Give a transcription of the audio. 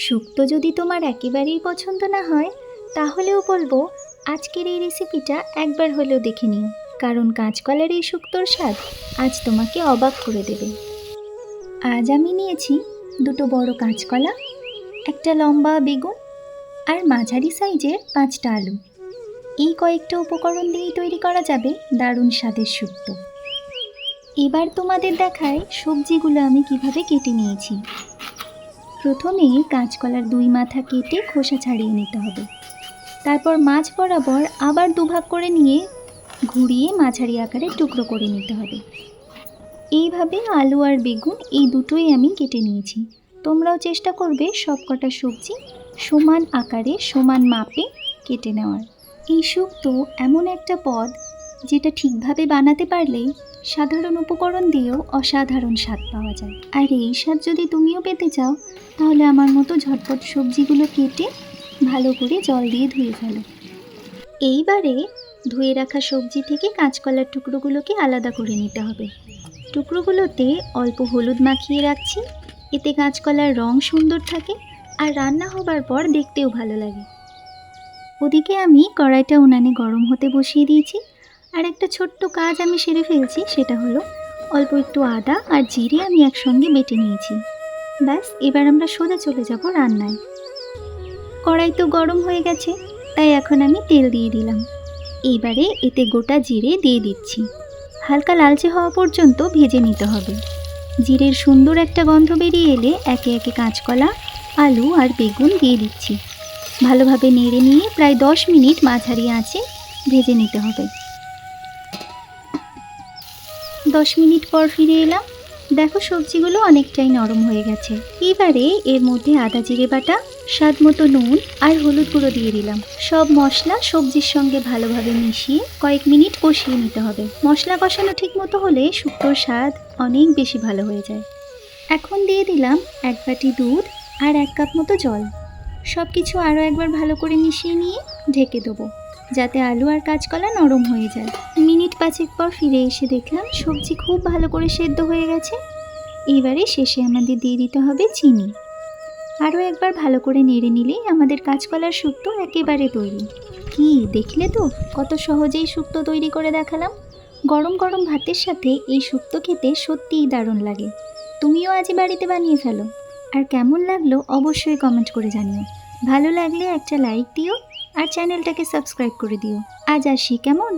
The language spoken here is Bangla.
শুক্তো যদি তোমার একেবারেই পছন্দ না হয় তাহলেও বলবো আজকের এই রেসিপিটা একবার হলেও দেখে নিও, কারণ কাঁচকলার এই শুক্তোর স্বাদ আজ তোমাকে অবাক করে দেবে। আজ আমি নিয়েছি দুটো বড় কাঁচকলা, একটা লম্বা বেগুন আর মাঝারি সাইজের 5টা আলু। এই কয়েকটা উপকরণ দিয়েই তৈরি করা যাবে দারুণ স্বাদের শুক্তো। এবার তোমাদের দেখাই সবজিগুলো আমি কিভাবে কেটে নিয়েছি। প্রথমে কাঁচকলার 2 মাথা কেটে খোসা ছাড়িয়ে নিতে হবে। তারপর মাঝ বরাবর আবার দুভাগ করে নিয়ে ঘুরিয়ে মাঝারি আকারে টুকরো করে নিতে হবে। এইভাবে আলু আর বেগুন এই দুটোই আমি কেটে নিয়েছি। তোমরাও চেষ্টা করবে সবকটা সবজি সমান আকারে সমান মাপে কেটে নেওয়ার। এই শুক্তো এমন একটা পদ যেটা ঠিকভাবে বানাতে পারলেই সাধারণ উপকরণ দিয়েও অসাধারণ স্বাদ পাওয়া যায়। আর এই স্বাদ যদি তুমিও পেতে চাও তাহলে আমার মতো ঝটপট সবজিগুলো কেটে ভালো করে জল দিয়ে ধুয়ে ফেলো। এইবারে ধুয়ে রাখা সবজি থেকে কাঁচকলার টুকরোগুলোকে আলাদা করে নিতে হবে। টুকরোগুলোতে অল্প হলুদ মাখিয়ে রাখছি, এতে কাঁচকলার রং সুন্দর থাকে আর রান্না হবার পর দেখতেও ভালো লাগে। ওদিকে আমি কড়াইটা উনানে গরম হতে বসিয়ে দিয়েছি। আর একটা ছোট্ট কাজ আমি সেরে ফেলছি, সেটা হলো অল্প একটু আদা আর জিরে আমি একসঙ্গে বেটে নিয়েছি। ব্যাস, এবার আমরা সোজা চলে যাব রান্নায়। কড়াই তো গরম হয়ে গেছে, তাই এখন আমি তেল দিয়ে দিলাম। এইবারে এতে গোটা জিরে দিয়ে দিচ্ছি। হালকা লালচে হওয়া পর্যন্ত ভেজে নিতে হবে। জিরের সুন্দর একটা গন্ধ বেরিয়ে এলে একে একে কাঁচকলা, আলু আর বেগুন দিয়ে দিচ্ছি। ভালোভাবে নেড়ে নিয়ে প্রায় 10 মিনিট মাঝারি আঁচে ভেজে নিতে হবে। 10 মিনিট পর ফিরে এলাম। দেখো সবজিগুলো অনেকটাই নরম হয়ে গেছে। এবারে এর মধ্যে আদা জিরে বাটা, স্বাদ মতো নুন আর হলুদ গুঁড়ো দিয়ে দিলাম। সব মশলা সবজির সঙ্গে ভালোভাবে মিশিয়ে কয়েক মিনিট কষিয়ে নিতে হবে। মশলা কষানো ঠিক মতো হলে শুক্তোর স্বাদ অনেক বেশি ভালো হয়ে যায়। এখন দিয়ে দিলাম 1 বাটি দুধ আর 1 কাপ মতো জল। সব কিছু আরও একবার ভালো করে মিশিয়ে নিয়ে ঢেকে দেবো, যাতে আলু আর কাঁচকলা নরম হয়ে যায়। মিনিট 5 পর ফিরে এসে দেখলাম সবজি খুব ভালো করে সেদ্ধ হয়ে গেছে। এবারে শেষে আমাদের দিয়ে দিতে হবে চিনি। আরও একবার ভালো করে নেড়ে নিলেই আমাদের কাঁচকলার শুক্তো একেবারে তৈরি। কি দেখলে তো, কত সহজেই শুক্তো তৈরি করে দেখালাম। গরম গরম ভাতের সাথে এই শুক্তো খেতে সত্যিই দারুণ লাগে। তুমিও আজ বাড়িতে বানিয়ে ফেলো। আর কেমন লাগলো অবশ্যই কমেন্ট করে জানিও। ভালো লাগলে একটা লাইক দিও আর চ্যানেলটাকে সাবস্ক্রাইব করে দিও। আজ আসি, কেমন?